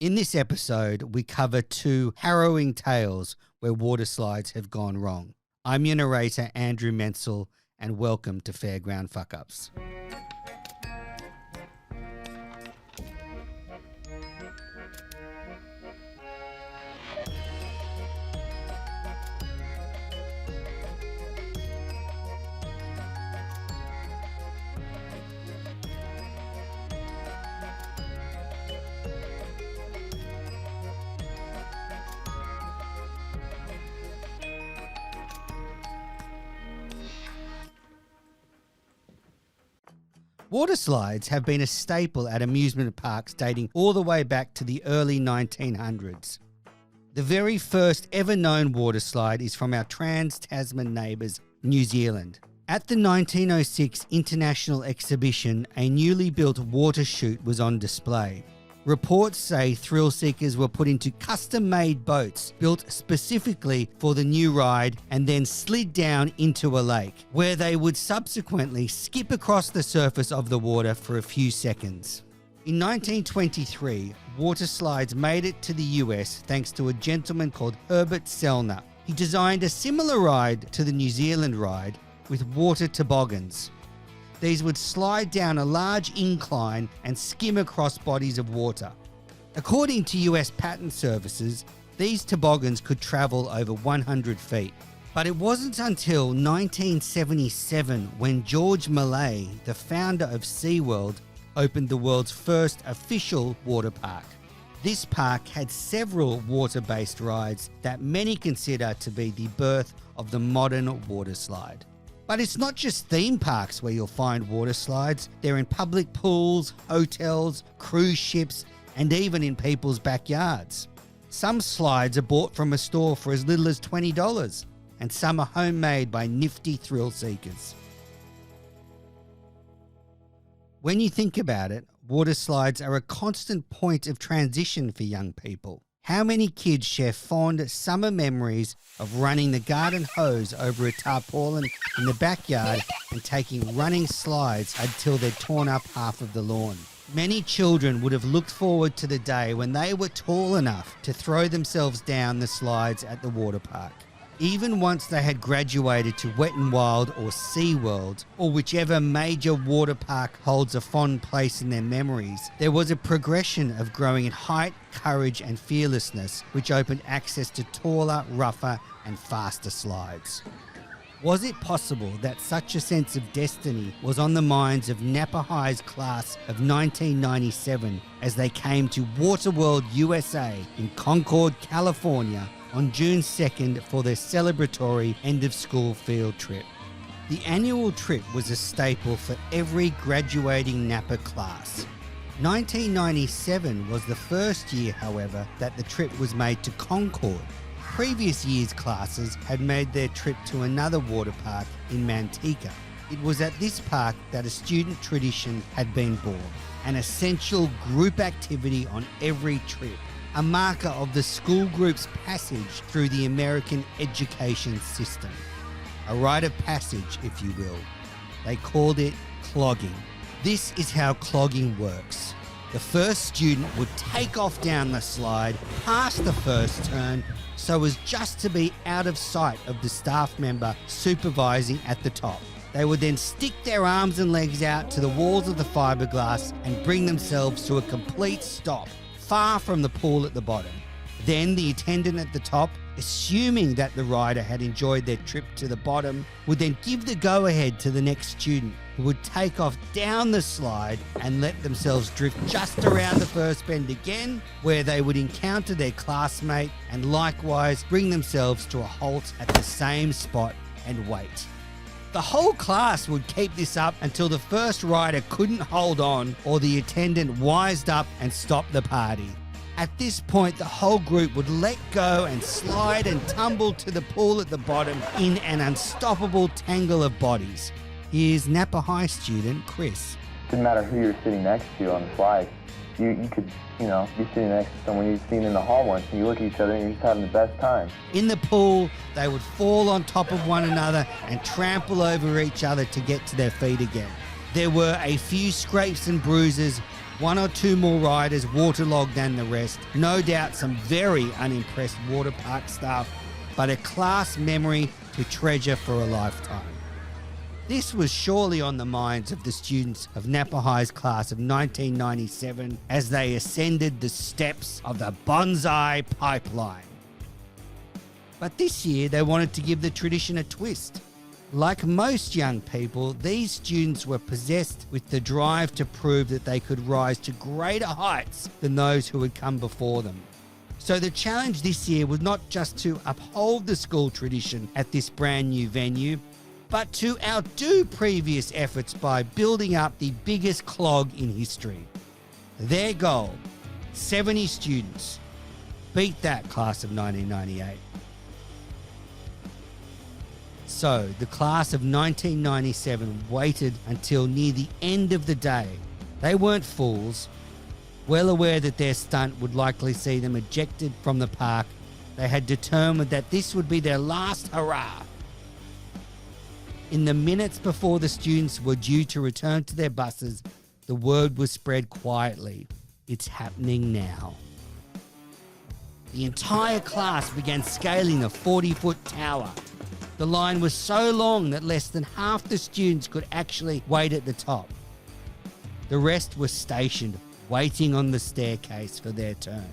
In this episode, we cover 2 harrowing tales where water slides have gone wrong. I'm your narrator, Andrew Menzel, and welcome to Fairground Fuck-Ups. Water slides have been a staple at amusement parks dating all the way back to the early 1900s. The very first ever known water slide is from our trans-Tasman neighbours, New Zealand. At the 1906 International Exhibition, a newly built water chute was on display. Reports say thrill seekers were put into custom-made boats built specifically for the new ride and then slid down into a lake, where they would subsequently skip across the surface of the water for a few seconds. In 1923, water slides made it to the US thanks to a gentleman called Herbert Sellner. He designed a similar ride to the New Zealand ride with water toboggans. These would slide down a large incline and skim across bodies of water. According to US Patent Services, these toboggans could travel over 100 feet. But it wasn't until 1977 when George Millay, the founder of SeaWorld, opened the world's first official water park. This park had several water-based rides that many consider to be the birth of the modern water slide. But it's not just theme parks where you'll find water slides. They're in public pools, hotels, cruise ships, and even in people's backyards. Some slides are bought from a store for as little as $20, and some are homemade by nifty thrill seekers. When you think about it, water slides are a constant point of transition for young people. How many kids share fond summer memories of running the garden hose over a tarpaulin in the backyard and taking running slides until they'd torn up half of the lawn? Many children would have looked forward to the day when they were tall enough to throw themselves down the slides at the water park. Even once they had graduated to Wet n Wild or SeaWorld, or whichever major water park holds a fond place in their memories, there was a progression of growing in height, courage and fearlessness, which opened access to taller, rougher and faster slides. Was it possible that such a sense of destiny was on the minds of Napa High's class of 1997 as they came to Waterworld, USA in Concord, California on June 2nd for their celebratory end-of-school field trip? The annual trip was a staple for every graduating Napa class. 1997 was the first year, however, that the trip was made to Concord. Previous year's classes had made their trip to another water park in Manteca. It was at this park that a student tradition had been born, an essential group activity on every trip, a marker of the school group's passage through the American education system. A rite of passage, if you will. They called it clogging. This is how clogging works. The first student would take off down the slide, past the first turn, so as just to be out of sight of the staff member supervising at the top. They would then stick their arms and legs out to the walls of the fiberglass and bring themselves to a complete stop, far from the pool at the bottom. Then the attendant at the top, assuming that the rider had enjoyed their trip to the bottom, would then give the go-ahead to the next student, who would take off down the slide and let themselves drift just around the first bend again, where they would encounter their classmate and likewise bring themselves to a halt at the same spot and wait. The whole class would keep this up until the first rider couldn't hold on or the attendant wised up and stopped the party. At this point, the whole group would let go and slide and tumble to the pool at the bottom in an unstoppable tangle of bodies. Here's Napa High student Chris. It didn't matter who you were sitting next to on the slide. You could, be sitting next to someone you've seen in the hall once and you look at each other and you're just having the best time. In the pool, they would fall on top of one another and trample over each other to get to their feet again. There were a few scrapes and bruises, One or two more riders waterlogged than the rest. No doubt some very unimpressed water park staff, but a class memory to treasure for a lifetime. This was surely on the minds of the students of Napa High's class of 1997 as they ascended the steps of the bonsai pipeline. But this year they wanted to give the tradition a twist. Like most young people, these students were possessed with the drive to prove that they could rise to greater heights than those who had come before them. So the challenge this year was not just to uphold the school tradition at this brand new venue, but to outdo previous efforts by building up the biggest clog in history. Their goal, 70 students. Beat that, class of 1998. So the class of 1997 waited until near the end of the day. They weren't fools. Well aware that their stunt would likely see them ejected from the park, they had determined that this would be their last hurrah. In the minutes before the students were due to return to their buses, the word was spread quietly. It's happening now. The entire class began scaling the 40-foot tower. The line was so long that less than half the students could actually wait at the top. The rest were stationed, waiting on the staircase for their turn.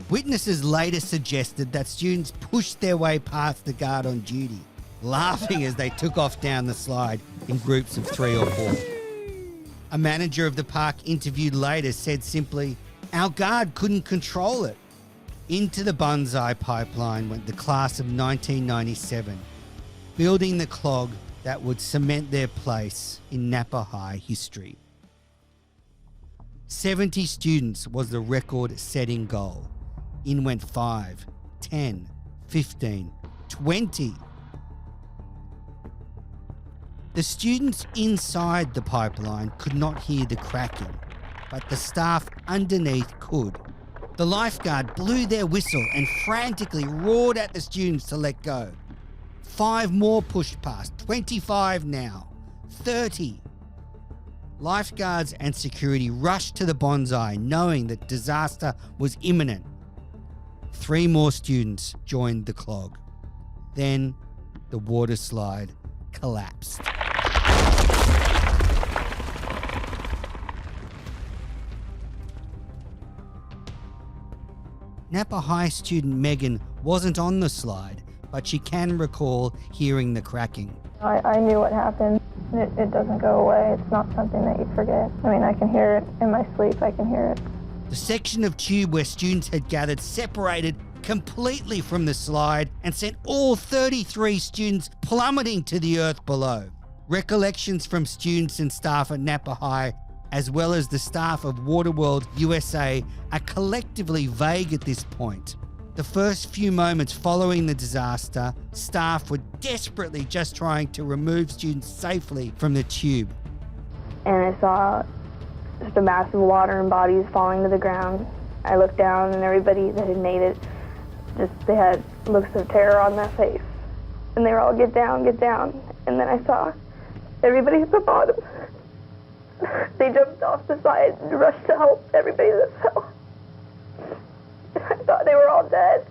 Witnesses later suggested that students pushed their way past the guard on duty, laughing as they took off down the slide in groups of 3 or 4. A manager of the park interviewed later said simply, "Our guard couldn't control it." Into the bonsai pipeline went the class of 1997, building the clog that would cement their place in Napa High history. 70 students was the record-setting goal. In went 5, 10, 15, 20. The students inside the pipeline could not hear the cracking, but the staff underneath could. The lifeguard blew their whistle and frantically roared at the students to let go. 5 more pushed past, 25 now, 30. Lifeguards and security rushed to the bonsai knowing that disaster was imminent. 3 more students joined the clog. Then the water slide collapsed. Napa High student Megan wasn't on the slide, but she can recall hearing the cracking. I knew what happened. It doesn't go away. It's not something that you forget. I mean, I can hear it in my sleep. I can hear it. The section of tube where students had gathered separated completely from the slide and sent all 33 students plummeting to the earth below. Recollections from students and staff at Napa High, as well as the staff of Waterworld USA, are collectively vague at this point. The first few moments following the disaster, staff were desperately just trying to remove students safely from the tube. And I saw just a mass of water and bodies falling to the ground. I looked down and everybody that had made it, they had looks of terror on their face. And they were all, get down, get down. And then I saw everybody at the bottom. They jumped off the side and rushed to help everybody that fell. I thought they were all dead.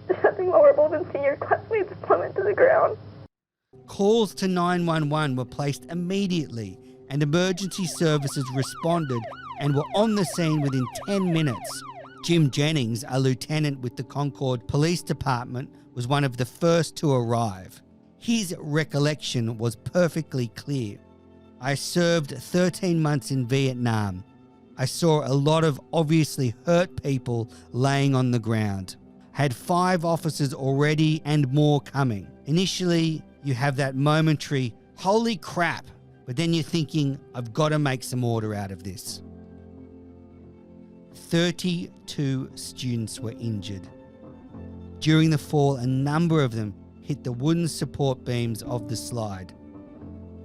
There's nothing horrible than seeing your classmates plummet to the ground. Calls to 911 were placed immediately and emergency services responded and were on the scene within 10 minutes. Jim Jennings, a lieutenant with the Concord Police Department, was one of the first to arrive. His recollection was perfectly clear. "I served 13 months in Vietnam. I saw a lot of obviously hurt people laying on the ground. Had 5 officers already and more coming. Initially, you have that momentary, holy crap, but then you're thinking, I've got to make some order out of this." 32 students were injured. During the fall, a number of them hit the wooden support beams of the slide.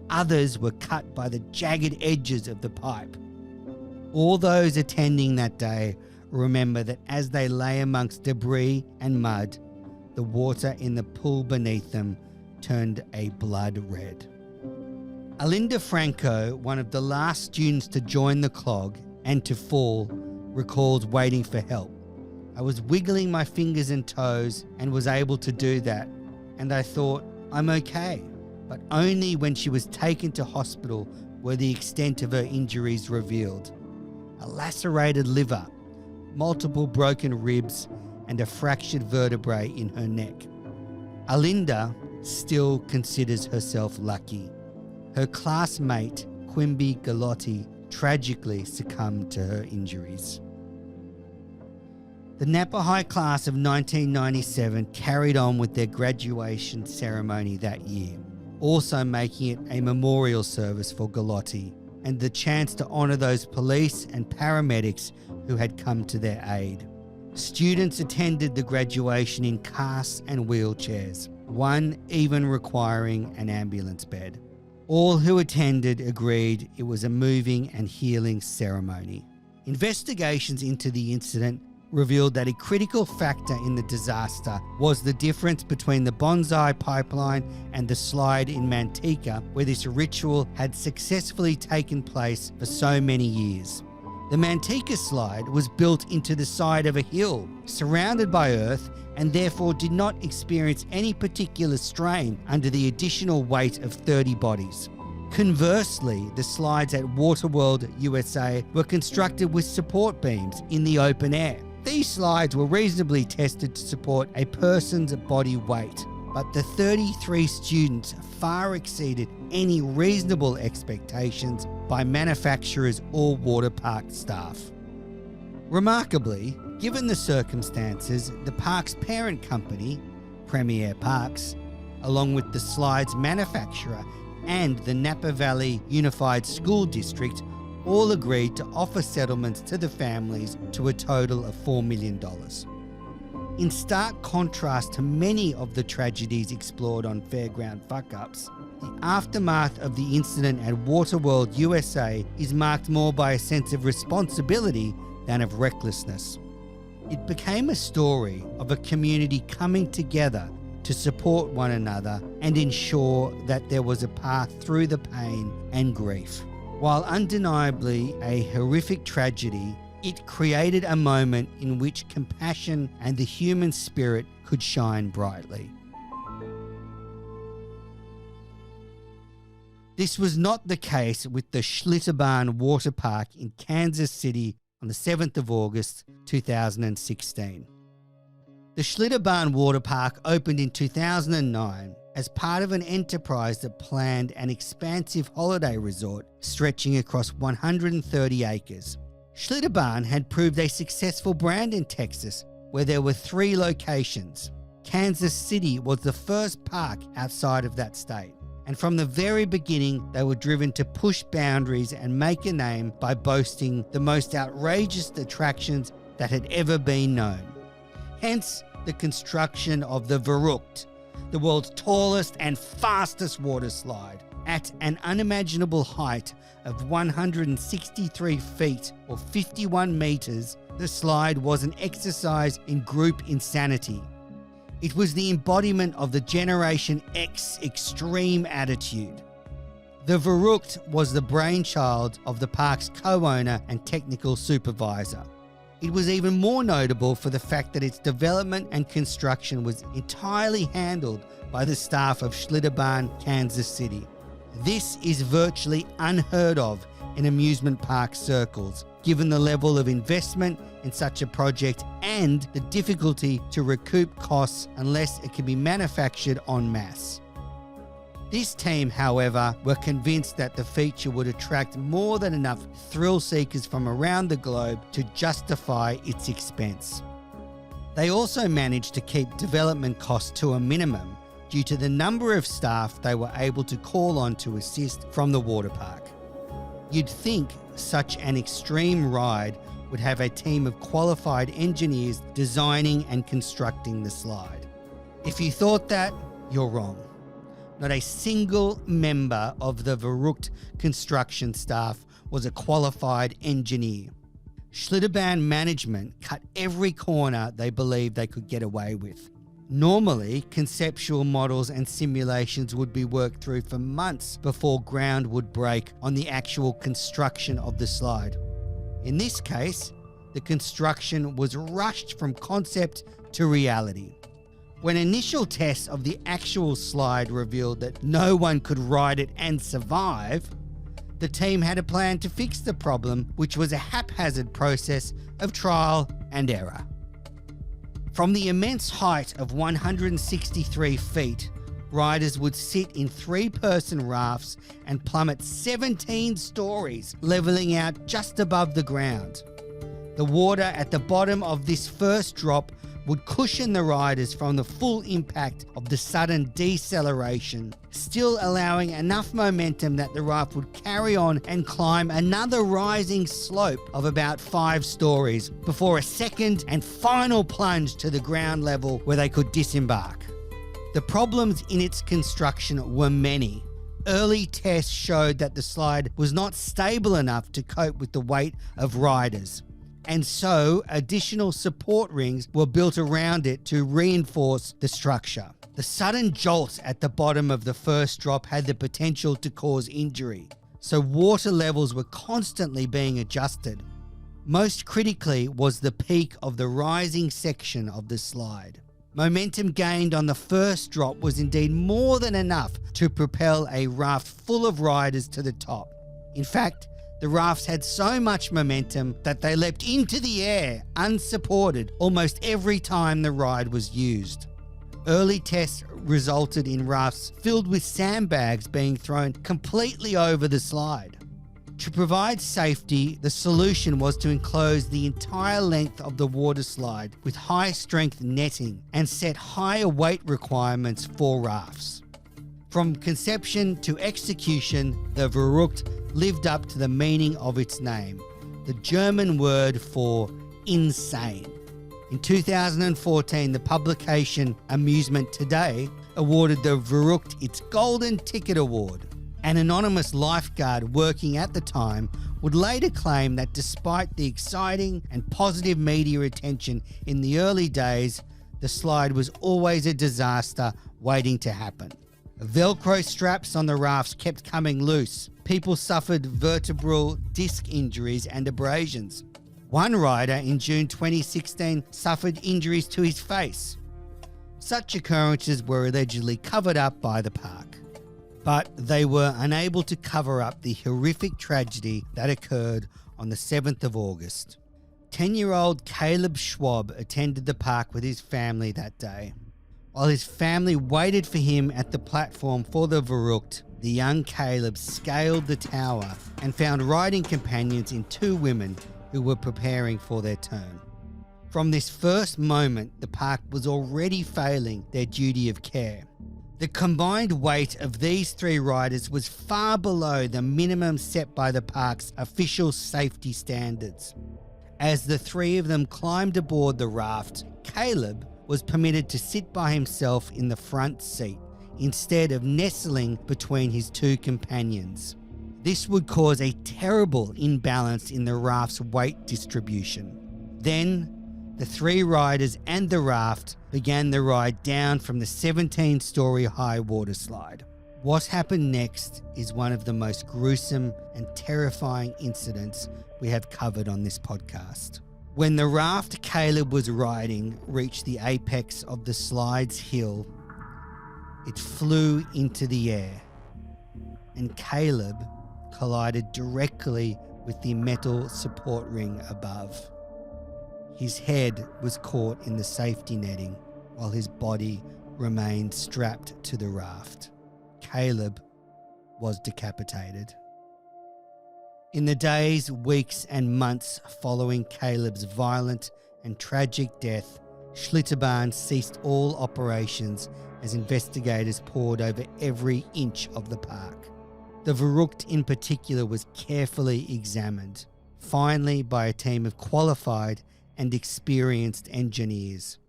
Others were cut by the jagged edges of the pipe. All those attending that day remember that as they lay amongst debris and mud, the water in the pool beneath them turned a blood red. Alinda Franco, one of the last students to join the clog and to fall, recalls waiting for help. I was wiggling my fingers and toes and was able to do that, and I thought, I'm okay. But only when she was taken to hospital were the extent of her injuries revealed. A lacerated liver, multiple broken ribs, and a fractured vertebrae in her neck. Alinda still considers herself lucky. Her classmate, Quimby Ghilotti, tragically succumbed to her injuries. The Napa High class of 1997 carried on with their graduation ceremony that year, also making it a memorial service for Ghilotti and the chance to honour those police and paramedics who had come to their aid. Students attended the graduation in casts and wheelchairs, one even requiring an ambulance bed. All who attended agreed it was a moving and healing ceremony. Investigations into the incident revealed that a critical factor in the disaster was the difference between the bonsai pipeline and the slide in Manteca, where this ritual had successfully taken place for so many years. The Manteca slide was built into the side of a hill, surrounded by earth, and therefore did not experience any particular strain under the additional weight of 30 bodies. Conversely, the slides at Waterworld, USA were constructed with support beams in the open air. These slides were reasonably tested to support a person's body weight, but the 33 students far exceeded any reasonable expectations by manufacturers or water park staff. Remarkably, given the circumstances, the park's parent company, Premier Parks, along with the slide's manufacturer and the Napa Valley Unified School District, all agreed to offer settlements to the families to a total of $4 million. In stark contrast to many of the tragedies explored on Fairground Fuck-Ups, the aftermath of the incident at Waterworld USA is marked more by a sense of responsibility than of recklessness. It became a story of a community coming together to support one another and ensure that there was a path through the pain and grief. While undeniably a horrific tragedy, it created a moment in which compassion and the human spirit could shine brightly. This was not the case with the Schlitterbahn water park in Kansas City on the 7th of August 2016. The Schlitterbahn water park opened in 2009 as part of an enterprise that planned an expansive holiday resort stretching across 130 acres. Schlitterbahn had proved a successful brand in Texas, where there were 3 locations. Kansas City was the first park outside of that state, and from the very beginning they were driven to push boundaries and make a name by boasting the most outrageous attractions that had ever been known. Hence the construction of the Verruckt, the world's tallest and fastest water slide. At an unimaginable height of 163 feet or 51 meters, the slide was an exercise in group insanity. It was the embodiment of the Generation X extreme attitude. The Verruckt was the brainchild of the park's co-owner and technical supervisor. It was even more notable for the fact that its development and construction was entirely handled by the staff of Schlitterbahn, Kansas City. This is virtually unheard of in amusement park circles, given the level of investment in such a project and the difficulty to recoup costs unless it can be manufactured en masse. This team, however, were convinced that the feature would attract more than enough thrill seekers from around the globe to justify its expense. They also managed to keep development costs to a minimum due to the number of staff they were able to call on to assist from the water park. You'd think such an extreme ride would have a team of qualified engineers designing and constructing the slide. If you thought that, you're wrong. Not a single member of the Verruckt construction staff was a qualified engineer. Schlitterbahn management cut every corner they believed they could get away with. Normally, conceptual models and simulations would be worked through for months before ground would break on the actual construction of the slide. In this case, the construction was rushed from concept to reality. When initial tests of the actual slide revealed that no one could ride it and survive, the team had a plan to fix the problem, which was a haphazard process of trial and error. From the immense height of 163 feet, riders would sit in 3-person rafts and plummet 17 stories, levelling out just above the ground. The water at the bottom of this first drop would cushion the riders from the full impact of the sudden deceleration, still allowing enough momentum that the raft would carry on and climb another rising slope of about 5 stories before a second and final plunge to the ground level where they could disembark. The problems in its construction were many. Early tests showed that the slide was not stable enough to cope with the weight of riders, and so additional support rings were built around it to reinforce the structure. The sudden jolt at the bottom of the first drop had the potential to cause injury, so water levels were constantly being adjusted. Most critically was the peak of the rising section of the slide. Momentum gained on the first drop was indeed more than enough to propel a raft full of riders to the top. In fact, the rafts had so much momentum that they leapt into the air unsupported almost every time the ride was used. Early tests resulted in rafts filled with sandbags being thrown completely over the slide. To provide safety, the solution was to enclose the entire length of the water slide with high-strength netting and set higher weight requirements for rafts. From conception to execution, the Verruckt lived up to the meaning of its name, the German word for insane. In 2014, the publication Amusement Today awarded the Verruckt its Golden Ticket Award. An anonymous lifeguard working at the time would later claim that despite the exciting and positive media attention in the early days, the slide was always a disaster waiting to happen. Velcro straps on the rafts kept coming loose. People suffered vertebral disc injuries and abrasions. One rider in June 2016 suffered injuries to his face. Such occurrences were allegedly covered up by the park, but they were unable to cover up the horrific tragedy that occurred on the 7th of August. 10-year-old Caleb Schwab attended the park with his family that day. While his family waited for him at the platform for the Verruckt, the young Caleb scaled the tower and found riding companions in 2 women who were preparing for their turn. From this first moment, the park was already failing their duty of care. The combined weight of these 3 riders was far below the minimum set by the park's official safety standards. As the 3 of them climbed aboard the raft, Caleb was permitted to sit by himself in the front seat, instead of nestling between his 2 companions. This would cause a terrible imbalance in the raft's weight distribution. Then, the 3 riders and the raft began the ride down from the 17-story high water slide. What happened next is one of the most gruesome and terrifying incidents we have covered on this podcast. When the raft Caleb was riding reached the apex of the slide's hill, it flew into the air, and Caleb collided directly with the metal support ring above. His head was caught in the safety netting while his body remained strapped to the raft. Caleb was decapitated. In the days, weeks and months following Caleb's violent and tragic death, Schlitterbahn ceased all operations as investigators pored over every inch of the park. The Verruckt in particular was carefully examined, finally by a team of qualified and experienced engineers.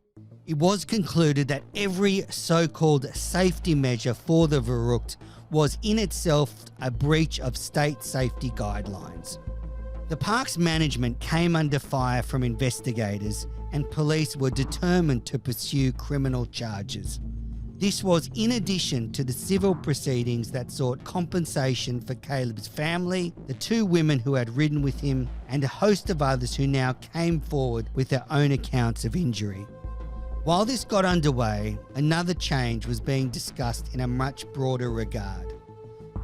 It was concluded that every so-called safety measure for the Verruckt was in itself a breach of state safety guidelines. The park's management came under fire from investigators, and police were determined to pursue criminal charges. This was in addition to the civil proceedings that sought compensation for Caleb's family, the two women who had ridden with him, and a host of others who now came forward with their own accounts of injury. While this got underway, another change was being discussed in a much broader regard.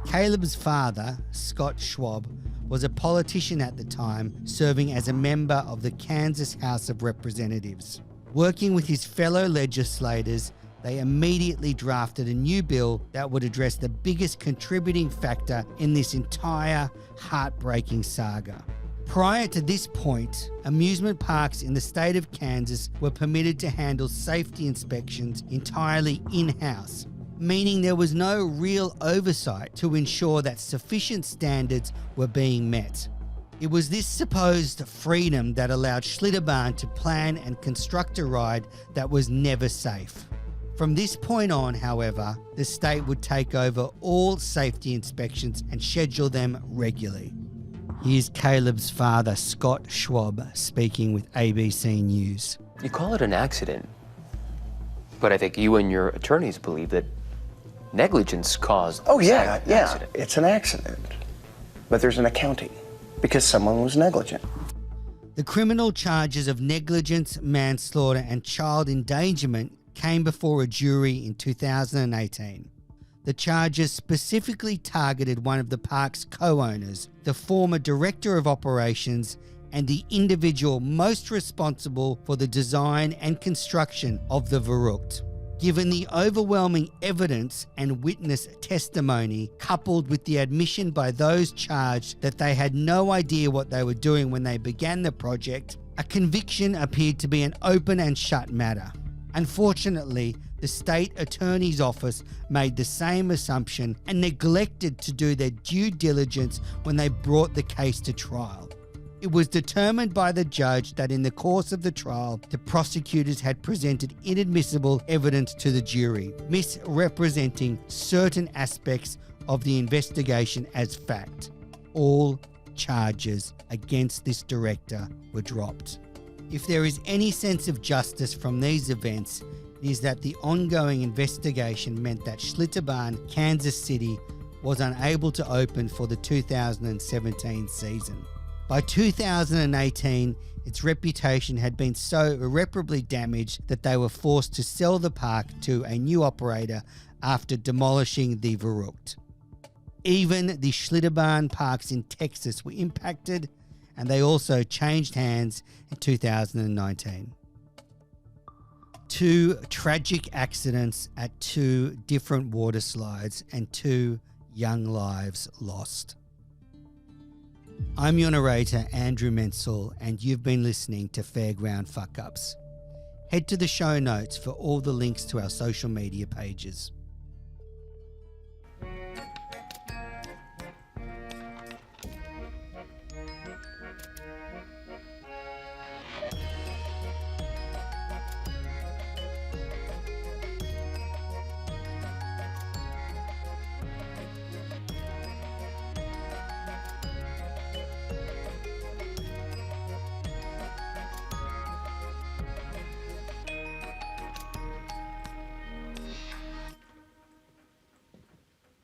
Caleb's father, Scott Schwab, was a politician at the time, serving as a member of the Kansas House of Representatives. Working with his fellow legislators, they immediately drafted a new bill that would address the biggest contributing factor in this entire heartbreaking saga. Prior to this point, amusement parks in the state of Kansas were permitted to handle safety inspections entirely in-house, meaning there was no real oversight to ensure that sufficient standards were being met. It was this supposed freedom that allowed Schlitterbahn to plan and construct a ride that was never safe. From this point on, however, the state would take over all safety inspections and schedule them regularly. Here's Caleb's father, Scott Schwab, speaking with ABC News. You call it an accident, but I think you and your attorneys believe that negligence caused accident. It's an accident. But there's an accounting because someone was negligent. The criminal charges of negligence, manslaughter, and child endangerment came before a jury in 2018. The charges specifically targeted one of the park's co-owners, the former director of operations, and the individual most responsible for the design and construction of the Verruckt. Given the overwhelming evidence and witness testimony, coupled with the admission by those charged that they had no idea what they were doing when they began the project, a conviction appeared to be an open and shut matter. Unfortunately, the state attorney's office made the same assumption and neglected to do their due diligence when they brought the case to trial. It was determined by the judge that in the course of the trial, the prosecutors had presented inadmissible evidence to the jury, misrepresenting certain aspects of the investigation as fact. All charges against this director were dropped. If there is any sense of justice from these events, it is that the ongoing investigation meant that Schlitterbahn, Kansas City, was unable to open for the 2017 season. By 2018, its reputation had been so irreparably damaged that they were forced to sell the park to a new operator after demolishing the Verruckt. Even the Schlitterbahn parks in Texas were impacted, and they also changed hands in 2019. Two tragic accidents at two different water slides and two young lives lost. I'm your narrator, Andrew Mensel, and you've been listening to Fairground Fuck Ups. Head to the show notes for all the links to our social media pages.